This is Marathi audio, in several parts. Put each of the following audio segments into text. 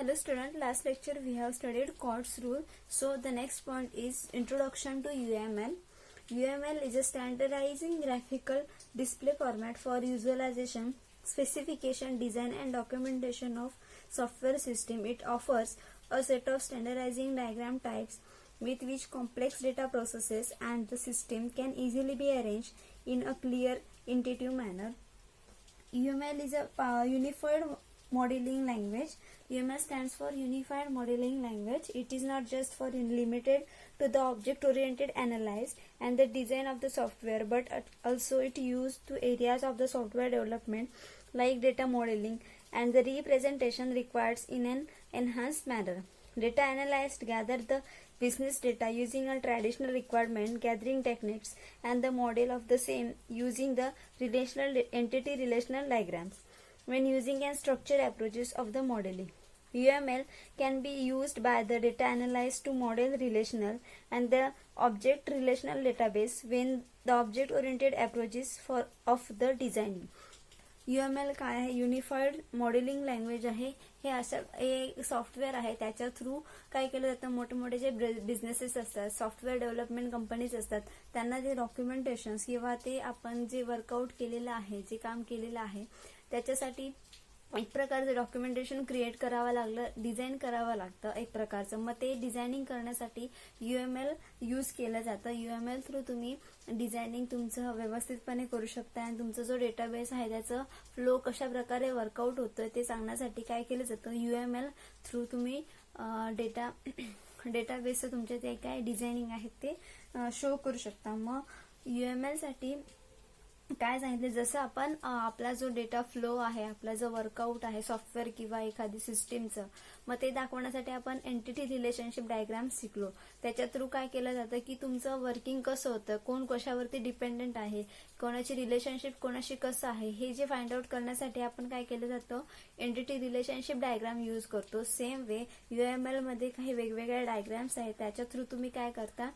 Hello student, last lecture we have studied COTS rule. So the next point is introduction to UML. UML is a standardizing graphical display format for visualization, specification, design and documentation of software system. It offers a set of standardizing diagram types with which complex data processes and the system can easily be arranged in a clear, intuitive manner. UML is a unified modeling language. UML stands for Unified Modeling Language. It is not just for limited to the object-oriented analysis and the design of the software, but also it used to areas of the software development like data modeling and the representation required in an enhanced manner. Data analysts gather the business data using a traditional requirement gathering techniques and the model of the same using the entity relational diagrams. When using and structured approaches of the modeling, UML can be used by the data analyst to model relational and the object relational database when the object oriented approaches of the designing. UML काय आहे? युनिफाईड मॉडेलिंग लँग्वेज आहे. हे असं एक सॉफ्टवेअर आहे, त्याच्या थ्रू काय केलं जातं, मोठे मोठे जे बिझनेसेस असतात, सॉफ्टवेअर डेव्हलपमेंट कंपनीज असतात, त्यांना जे डॉक्युमेंटेशन्स किंवा ते आपण जे वर्कआउट केलेलं आहे, जे काम केलेलं आहे त्याच्यासाठी एक प्रकारचं डॉक्युमेंटेशन क्रिएट करावं लागलं, डिझाईन करावं लागतं एक प्रकारचं. मग ते डिझायनिंग करण्यासाठी UML यूज केलं जातं. UML थ्रू तुम्ही डिझायनिंग तुमचं व्यवस्थितपणे करू शकता आणि तुमचा जो डेटाबेस आहे त्याचं फ्लो कशा प्रकारे वर्कआउट होतोय ते सांगण्यासाठी काय केलं जातं, UML थ्रू तुम्ही डेटाबेसचं तुमचे ते काय डिझायनिंग आहे ते शो करू शकता. मग UML साठी काय सांगितले, जसं आपण आपला जो डेटा फ्लो आहे, आपला जो वर्कआउट आहे सॉफ्टवेअर किंवा एखादी सिस्टीमचं, मग ते दाखवण्यासाठी आपण एंटिटी रिलेशनशिप डायग्राम शिकलो. त्याच्या थ्रू काय केलं जातं की तुमचं वर्किंग कसं होतं, कोण कशावरती डिपेंडेंट आहे, कोणाची रिलेशनशिप कोणाशी कसं आहे, हे जे फाइंड आउट करण्यासाठी आपण काय केलं जातं, एंटिटी रिलेशनशिप डायग्राम यूज करतो. सेम वे UML मध्ये काही वेगवेगळ्या डायग्राम्स आहेत, त्याच्या थ्रू तुम्ही काय करता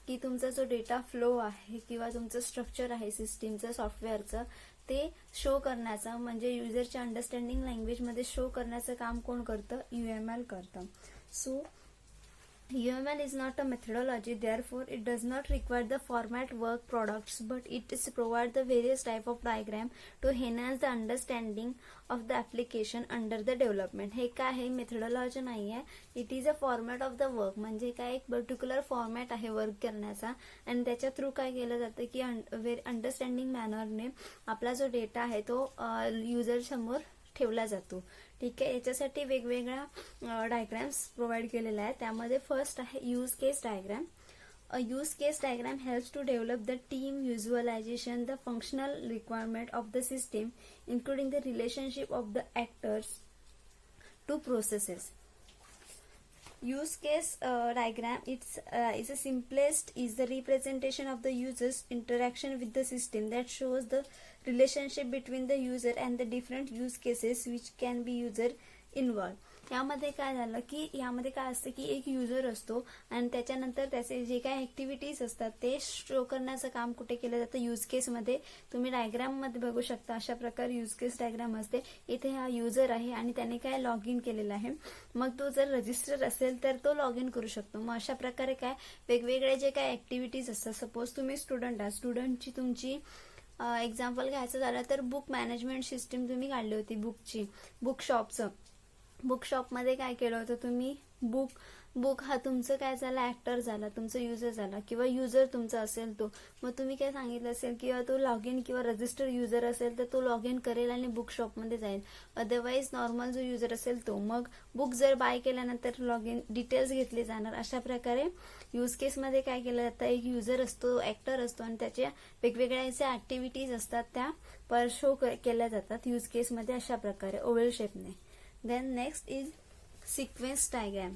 की तुमचा जो डेटा फ्लो आहे किंवा तुमचं स्ट्रक्चर आहे सिस्टीमचं सॉफ्टवेअरचं ते शो करण्याचं, म्हणजे युजरच्या अंडरस्टँडिंग लँग्वेजमध्ये शो करण्याचं काम कोण करतं, UML करतं. So UML is not a methodology, therefore it does not require the format work products, but it is provide the various type of diagram to enhance the understanding of the application under the development. हे काय आहे, मेथडॉलॉजी नाही आहे, it is a format of the work. म्हणजे काय एक पर्टिक्युलर फॉर्मॅट आहे वर्क करण्याचा आणि त्याच्या थ्रू काय केलं जातं की अंडरस्टँडिंग मॅनरने आपला जो डेटा आहे तो युजर समोर ठेवला जातो. ठीक आहे. याच्यासाठी वेगवेगळ्या डायग्राम्स प्रोव्हाइड केलेल्या आहेत. त्यामध्ये फर्स्ट आहे use case diagram. A use case diagram helps to develop the team visualization, the functional requirement of the system, including the relationship of the actors to processes. Use case diagram is the simplest is the representation of the user's interaction with the system that shows the relationship between the user and the different use cases which can be user involved. यामध्ये काय झालं की यामध्ये काय असतं की एक युजर असतो आणि त्याच्यानंतर त्याचे जे काही ऍक्टिव्हिटीज असतात ते शो करण्याचं काम कुठे केलं जातं, यूज केसमध्ये. तुम्ही डायग्राम मध्ये बघू शकता अशा प्रकारे यूज केस डायग्राम असते. इथे हा युजर आहे आणि त्याने काय लॉग इन केलेलं आहे, मग तो जर रजिस्टर असेल तर तो लॉग इन करू शकतो. मग अशा प्रकारे काय वेगवेगळे जे काही ऍक्टिव्हिटीज असतात, सपोज तुम्ही स्टुडंट आहात, स्टुडंटची तुमची एक्झाम्पल घ्यायचं झालं तर बुक मॅनेजमेंट सिस्टीम तुम्ही काढली होती, बुकची, बुक शॉपचं. बुक शॉपमध्ये काय केलं होतं तुम्ही, बुक हा तुमचं काय झाला, ऍक्टर झाला, तुमचं युजर झाला किंवा युजर तुमचा असेल तो. मग तुम्ही काय सांगितलं असेल किंवा तो लॉग इन किंवा रजिस्टर युजर असेल तर तो लॉग इन करेल आणि बुक शॉपमध्ये जाईल. अदरवाईज नॉर्मल जो युजर असेल तो मग बुक जर बाय केल्यानंतर लॉग इन डिटेल्स घेतले जाणार. अशा प्रकारे यूज केसमध्ये काय केलं जातं, एक युजर असतो, ऍक्टर असतो आणि त्याच्या वेगवेगळ्या ज्या ऍक्टिव्हिटीज असतात त्या शो केल्या जातात यूज केसमध्ये अशा प्रकारे oval शेपने. Then next is sequence diagram.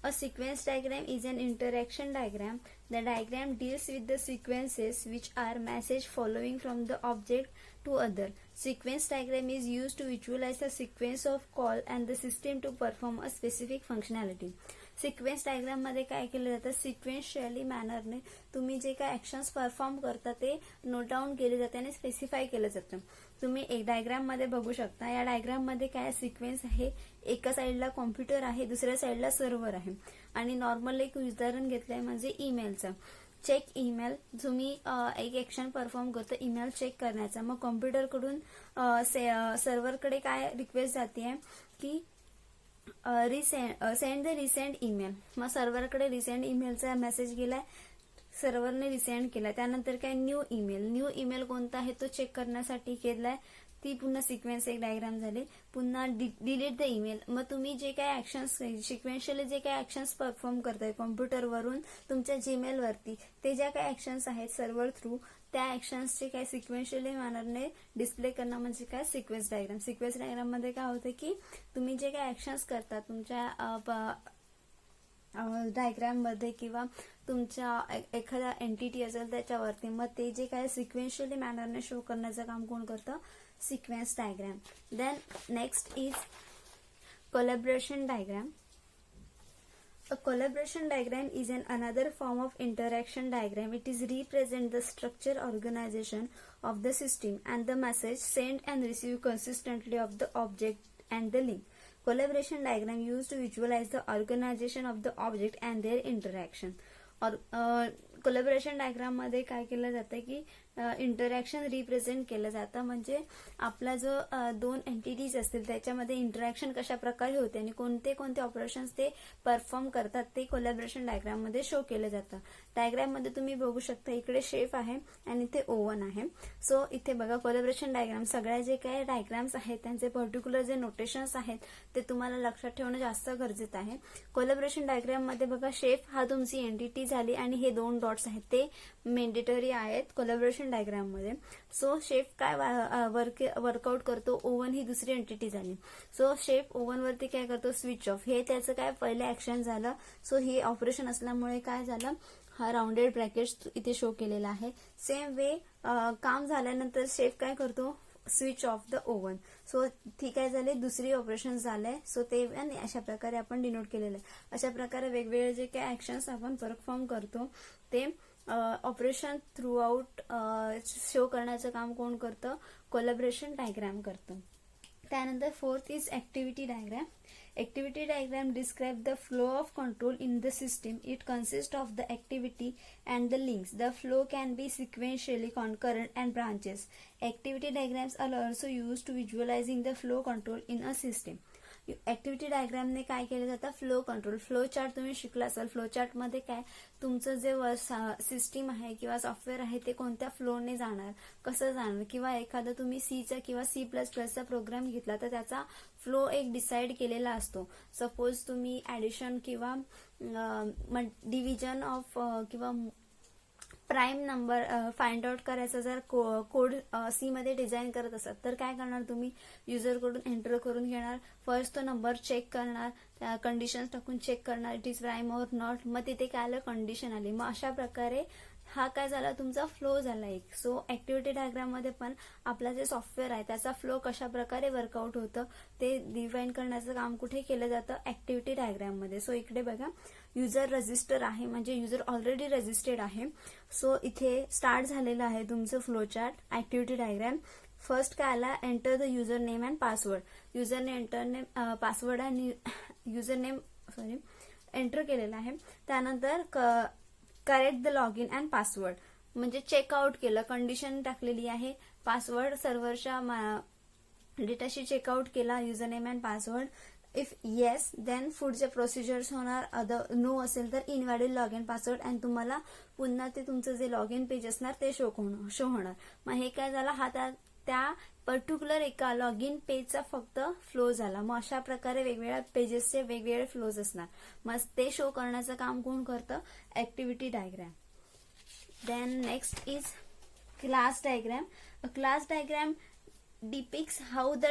A sequence diagram is an interaction diagram. The diagram deals with the sequences which are message following from the object to other. Sequence diagram is used to visualize the sequence of call and the system to perform a specific functionality. Sequence diagram मध्ये काय केलं जातं, सिक्वेन्शियली मॅनरने तुम्ही जे काय ऍक्शन्स परफॉर्म करता ते नोट डाऊन केले जाते आणि स्पेसिफाय केलं जातं. तुम्ही एक डायग्राम मध्ये बघू शकता. या डायग्राम मध्ये काय सिक्वेन्स आहे, एका साईडला कॉम्प्युटर आहे, दुसऱ्या साईडला सर्व्हर आहे. आणि नॉर्मल एक उदाहरण घेतलंय म्हणजे ईमेलचं. चेक ईमेल, तुम्ही एक ऍक्शन परफॉर्म करतो ईमेल चेक करण्याचा. मग कॉम्प्युटर कडून सर्व्हरकडे काय रिक्वेस्ट जाते की सेंड द रिसेंट ईमेल. मग सर्व्हरकडे रिसेंट ईमेलचा मेसेज गेलाय, सर्व्हरने रिसेंड केला. त्यानंतर काय न्यू ईमेल कोणता आहे तो चेक करण्यासाठी केलाय. ती पुन्हा सिक्वेन्स एक डायग्राम झाली. पुन्हा डिलीट द ईमेल. मग तुम्ही जे काय ऍक्शन्स सिक्वेन्शियली जे काय ऍक्शन्स परफॉर्म करताय कॉम्प्युटरवरून तुमच्या जीमेल वरती, ते ज्या काय ऍक्शन्स आहेत सर्व्हर थ्रू, त्या ऍक्शन्सचे काय सिक्वेन्शियली मॅनरने डिस्प्ले करणं म्हणजे काय सिक्वेन्स डायग्राम. सिक्वेन्स डायग्राम मध्ये काय होतं की तुम्ही जे काय ऍक्शन्स करता तुमच्या डायग्राम मध्ये किंवा तुमच्या एखादा एंटिटी असेल त्याच्यावरती, मग ते जे काय सिक्वेन्शियली मॅनरने शो करण्याचं काम कोण करतं, sequence diagram. Then next is collaboration diagram. A collaboration diagram is another form of interaction diagram. It is represent the structure, organization of the system and the message sent and received consistently of the object and the link. Collaboration diagram used to visualize the organization of the object and their interaction. और कोलॅबोरेशन डायग्राम मध्ये काय केलं जातं की इंटरॅक्शन रिप्रेझेंट केलं जातं. म्हणजे आपला जो दोन एंटिटीज असतील त्याच्यामध्ये इंटरॅक्शन कशा प्रकारे होते आणि कोणते कोणते ऑपरेशन्स ते परफॉर्म करतात ते कोलॅबोरेशन डायग्राम मध्ये शो केलं जातं. डायग्राम मध्ये तुम्ही बघू शकता इकडे शेफ आहे आणि इथे ओव्हन आहे. सो इथे बघा कोलॅबोरेशन डायग्राम, सगळ्या जे काही डायग्राम्स आहेत त्यांचे पर्टिक्युलर जे नोटेशन्स आहेत ते तुम्हाला लक्षात ठेवणं जास्त गरजेचं आहे. कोलॅबोरेशन डायग्राम मध्ये बघा शेफ हा तुमची एंटिटी झाली आणि हे दोन डॉट्स आहेत ते मेंडेटरी आहेत कोलॅबोरेशन डायग्राम मध्ये. सो शेफ काय वर्कआउट करतो, ओव्हन ही दुसरी एंटिटी झाली. सो शेफ ओव्हन वरती काय करतो, स्विच ऑफ. हे त्याचं काय पहिलं ऍक्शन झालं. सो हे ऑपरेशन असल्यामुळे काय झालं, हा राउंडेड ब्रॅकेट इथे शो केलेला आहे. सेम वे काम झाल्यानंतर शेफ काय करतो, switch off the oven. So ठीक आहे झाले, दुसरी ऑपरेशन झालंय. सो ते अशा प्रकारे आपण डिनोट केलेलं आहे. अशा प्रकारे वेगवेगळे जे काही ऍक्शन्स आपण परफॉर्म करतो ते ऑपरेशन थ्रू आउट शो करण्याचं काम कोण करतं, कोलॅबोरेशन डायग्राम करतं. त्यानंतर fourth is activity diagram. Activity diagram describe the flow of control in the system. It consists of the activity and the links. The flow can be sequentially concurrent and branches. Activity diagrams are also used to visualizing the flow control in a system. Activity डायग्रामने काय केलं जातं, फ्लो कंट्रोल. फ्लो चार्ट तुम्ही शिकला असाल. फ्लो चार्ट मध्ये काय तुमचं जे सिस्टीम आहे किंवा सॉफ्टवेअर आहे ते कोणत्या फ्लोने जाणार, कसं जाणार, किंवा एखादा तुम्ही सीचा किंवा C++चा प्रोग्राम घेतला तर त्याचा फ्लो एक डिसाइड केलेला असतो. सपोज तुम्ही ऍडिशन किंवा डिव्हिजन ऑफ किंवा प्राईम नंबर फाइंड आउट करायचा जर कोड सी मध्ये डिझाईन करत असतात तर काय करणार, तुम्ही युजरकडून एंटर करून घेणार. फर्स्ट तो नंबर चेक करणार, कंडिशन्स टाकून चेक करणार इट इज प्राईम और नॉट. मग तिथे काय आलं, कंडिशन आली. मग अशा प्रकारे हा काय झाला, तुमचा फ्लो झाला एक. सो ऍक्टिव्हिटी डायग्राम मध्ये पण आपला जे सॉफ्टवेअर आहे त्याचा फ्लो कशा प्रकारे वर्कआउट होतं ते डिफाईन करण्याचं काम कुठे केलं जातं, ऍक्टिव्हिटी डायग्राम मध्ये. सो इकडे बघा युजर रजिस्टर आहे म्हणजे युजर ऑलरेडी रजिस्टर्ड आहे. सो इथे स्टार्ट झालेलं आहे तुमचं flow chart activity diagram. First काय आला, enter the user name and password. युजरने पासवर्ड आणि युजर नेम एंटर केलेला आहे. त्यानंतर correct the log in and password म्हणजे चेकआउट केलं, कंडिशन टाकलेली आहे. पासवर्ड सर्व्हरच्या डेटाशी चेकआउट केला user name and password. If yes then पुढचे प्रोसिजर्स होणार. अदर नो असेल तर इनव्हॅलिड लॉग इन पासवर्ड आणि तुम्हाला पुन्हा ते तुमचं जे लॉग इन पेज असणार ते शो होणार. मग हे काय झालं, हा त्या पर्टिक्युलर एका लॉग इन पेजचा फक्त फ्लो झाला. मग अशा प्रकारे वेगवेगळ्या पेजेसचे वेगवेगळे फ्लोज असणार. मग ते शो करण्याचं काम कोण करतं, activity diagram. Then next is class diagram. Class diagram depicts how the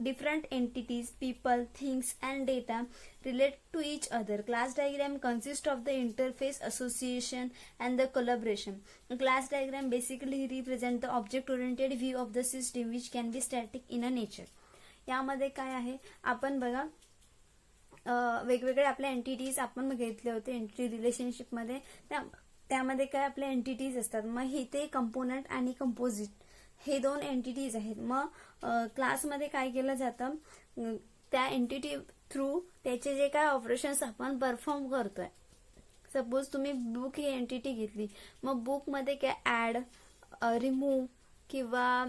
different entities, people, things and data relate to each other. Class diagram consists of the interface, association and the collaboration. A class diagram basically represent the object oriented view of the system which can be static in a nature. यामध्ये काय आहे, आपण बघा वेगवेगळे आपले एंटिटीज आपण घेतले होते एंटिटी रिलेशनशिप मध्ये, त्यामध्ये काय आपले एंटिटीज असतात. मग ही ते कंपोनंट आणि कंपोजिट हे दोन एंटिटीज आहेत. मग क्लासमध्ये काय केलं जातं, त्या एंटिटी थ्रू त्याचे जे काय ऑपरेशन्स आपण परफॉर्म करतोय. सपोज तुम्ही बुक ही एंटिटी घेतली, मग बुकमध्ये काय ऍड, रिमूव्ह किंवा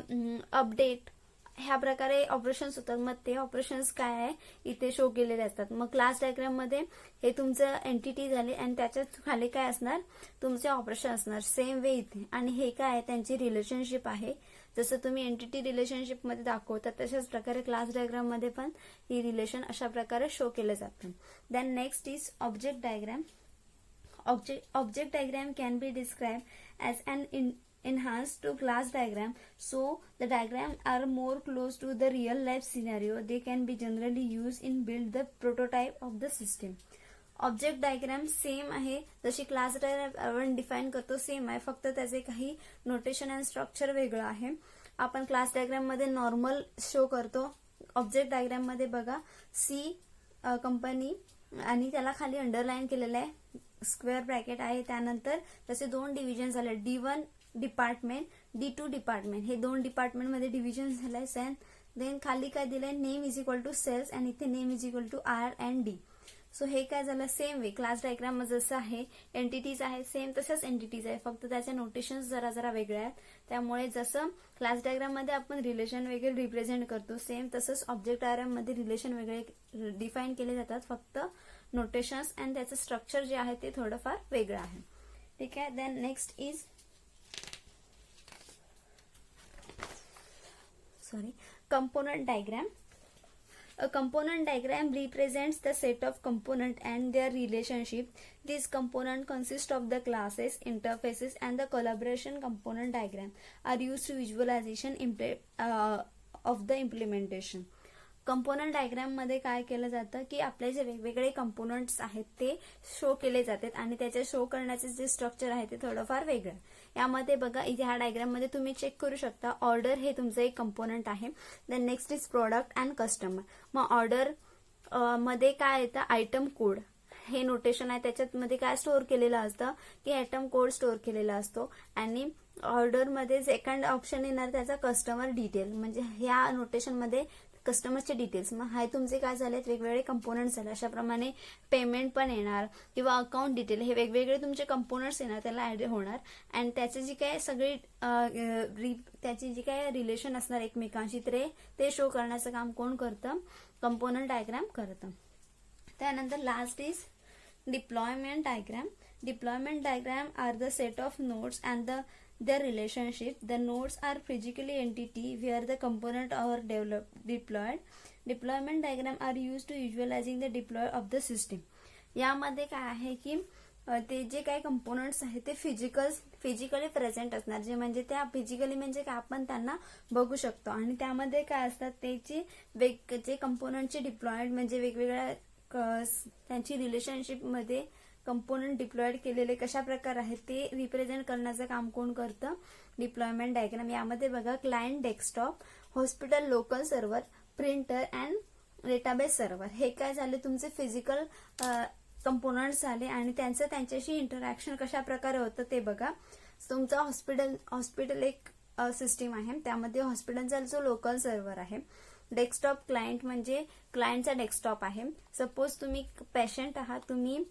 अपडेट ह्या प्रकारे ऑपरेशन्स होतात. मग ते ऑपरेशन्स काय आहे इथे शो केलेले असतात. मग क्लास डायग्राम मध्ये हे तुमचं एंटिटी झाले आणि त्याच्या खाली काय असणार, तुमचे ऑपरेशन असणार. सेम वे इथे. आणि हे काय आहे, त्यांची रिलेशनशिप आहे. जसं तुम्ही एंटिटी रिलेशनशिप मध्ये दाखवता तशाच प्रकारे क्लास डायग्राम मध्ये पण ही रिलेशन अशा प्रकारे शो केलं जातं. Then next is object diagram. Object diagram can be described as an enhanced to class diagram, so the diagram are more close to the real life scenario. They can be generally used in build the prototype of the system. Object diagram same आहे जशी क्लास डायग्राम आपण डिफाइन करतो सेम आहे, फक्त त्याचे काही नोटेशन अँड स्ट्रक्चर वेगळं आहे. आपण क्लास डायग्राम मध्ये नॉर्मल शो करतो, ऑब्जेक्ट डायग्राम मध्ये बघा सी कंपनी आणि त्याला खाली अंडरलाईन केलेलं आहे, स्क्वेअर ब्रॅकेट आहे. त्यानंतर त्याचे दोन डिव्हिजन झाले, D1 डिपार्टमेंट, D2 डिपार्टमेंट. हे दोन डिपार्टमेंट मध्ये डिव्हिजन झालंय. देन खाली काय दिलंय, name is equal to sales आणि इथे name is equal to R&D. So हे काय झालं, सेम वे क्लास डायग्राम जसं आहे एंटिटीज आहे सेम तसंच एंटिटीज आहे, फक्त त्याचे नोटेशन्स जरा वेगळे आहेत. त्यामुळे जसं क्लास डायग्राम मध्ये आपण रिलेशन वगैरे रिप्रेझेंट करतो सेम तसंच ऑब्जेक्ट डायग्राम मध्ये रिलेशन वेगळे डिफाइन केले जातात, फक्त नोटेशन्स अँड त्याचं स्ट्रक्चर जे आहे ते थोडंफार वेगळं आहे. ठीक आहे. Then next is component diagram. A component diagram represents the set of components and their relationship. These components consist of the classes, interfaces and the collaboration. Component diagram are used to visualization of the implementation. Component diagram मध्ये काय केलं जातं की आपले जे वेगवेगळे कंपोनंट्स आहेत ते शो केले जातात आणि त्याचे शो करण्याचे जे स्ट्रक्चर आहे ते थोडंफार वेगळं. यामध्ये बघा इथे ह्या डायग्राम मध्ये तुम्ही चेक करू शकता, ऑर्डर हे तुमचं एक कंपोनंट आहे. Then next is product and customer. मग ऑर्डर मध्ये काय येतं, आयटम कोड हे नोटेशन आहे, त्याच्यात मध्ये काय स्टोअर केलेलं असतं की आयटम कोड स्टोअर केलेला असतो. आणि ऑर्डर मध्ये सेकंड ऑप्शन येणार त्याचा कस्टमर डिटेल, म्हणजे ह्या नोटेशन मध्ये कस्टमरचे डिटेल्स. मग हाय तुमचे काय झालेत, वेगवेगळे कंपोनंट्स झाले. अशाप्रमाणे पेमेंट पण येणार किंवा अकाउंट डिटेल, हे वेगवेगळे तुमचे कंपोनंट्स येणार, त्याला ऍड होणार. अँड त्याची जी काय सगळी त्याची जी काय रिलेशन असणार एकमेकांशी ते शो करण्याचं काम कोण करतं, कंपोनंट डायग्राम करतं. त्यानंतर last is deployment diagram. Deployment diagram are the set of nodes and their relationship. The nodes are physically entity where the component are deployed. Deployment diagram are used to visualizing the deploy of the system. यामध्ये काय आहे की ते जे काही कंपोनंट्स आहेत ते फिजिकली प्रेझेंट असणार, जे म्हणजे त्या फिजिकली म्हणजे काय आपण त्यांना बघू शकतो. आणि त्यामध्ये काय असतात त्याची जे कंपोनंटचे डिप्लॉयड म्हणजे वेगवेगळ्या त्यांची रिलेशनशिप मध्ये कंपोनंट डिप्लॉयड केलेले कशा प्रकार आहेत ते रिप्रेझेंट करण्याचं काम कोण करतं, डिप्लॉयमेंट डायग्राम. यामध्ये बघा client desktop, hospital local server, printer and database server. हे काय झाले तुमचे फिजिकल कंपोनंट्स झाले आणि त्यांच्याशी इंटरॅक्शन कशा प्रकारे होतं ते बघा. तुमचा हॉस्पिटल एक सिस्टीम आहे, त्यामध्ये हॉस्पिटलचा जो लोकल सर्व्हर आहे. डेस्कटॉप क्लायंट म्हणजे क्लायंटचा डेस्कटॉप आहे. सपोज तुम्ही पेशंट आहात, तुम्ही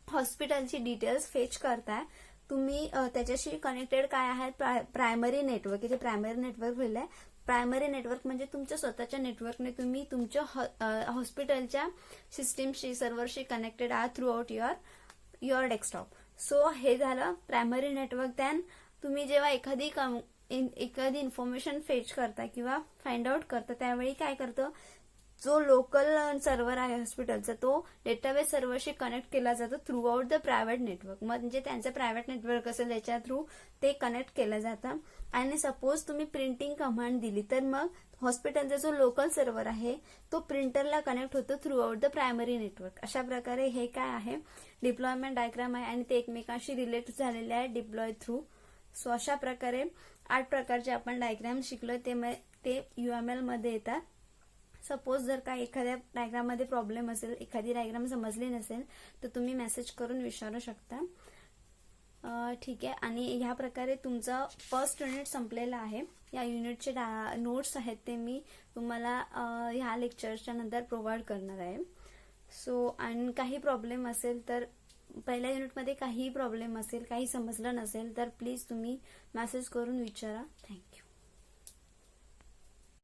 हॉस्पिटलची डिटेल्स फेच करताय, तुम्ही त्याच्याशी कनेक्टेड काय आहे, प्रायमरी नेटवर्क. इथे प्रायमरी नेटवर्क लिहिलंय. प्रायमरी नेटवर्क म्हणजे तुमच्या स्वतःच्या नेटवर्कने तुम्ही तुमच्या हॉस्पिटलच्या सिस्टीमशी सर्व्हरशी कनेक्टेड आहात through out your desktop. So हे झालं प्रायमरी नेटवर्क. देन तुम्ही जेव्हा एखादी इन्फॉर्मेशन फेच करता किंवा फाइंड आउट करता त्यावेळी काय करतं, जो लोकल सर्व्हर आहे हॉस्पिटलचा तो डेटाबेस सर्व्हरशी कनेक्ट केला जातो through out the private network. म्हणजे त्यांचं प्रायव्हेट नेटवर्क असेल त्याच्या थ्रू ते कनेक्ट केलं जातं. आणि सपोज तुम्ही प्रिंटिंग कमांड दिली तर मग हॉस्पिटलचा जो लोकल सर्व्हर आहे तो प्रिंटरला कनेक्ट होतो through out the primary network. अशा प्रकारे हे काय आहे डिप्लॉयमेंट डायग्राम आहे आणि ते एकमेकांशी रिलेट झालेले आहे डिप्लॉय थ्रू. सो अशा प्रकारे 8 प्रकारचे आपण डायग्राम शिकलो ते UML मध्ये येतात. सपोज जर का एखाद्या डायग्राम मध्ये प्रॉब्लेम असेल, एखादी डायग्राम समजली नसेल तर तुम्ही मेसेज करून विचारू शकता. ठीक आहे. आणि ह्या प्रकारे तुमचं फर्स्ट युनिट संपलेलं आहे. या युनिटचे नोट्स आहेत ते मी तुम्हाला ह्या लेक्चरच्या नंतर प्रोव्हाइड करणार आहे. सो आणि काही प्रॉब्लेम असेल तर पहिल्या युनिटमध्ये काही प्रॉब्लेम असेल, काही समजलं नसेल तर प्लीज तुम्ही मेसेज करून विचारा. थँक्यू.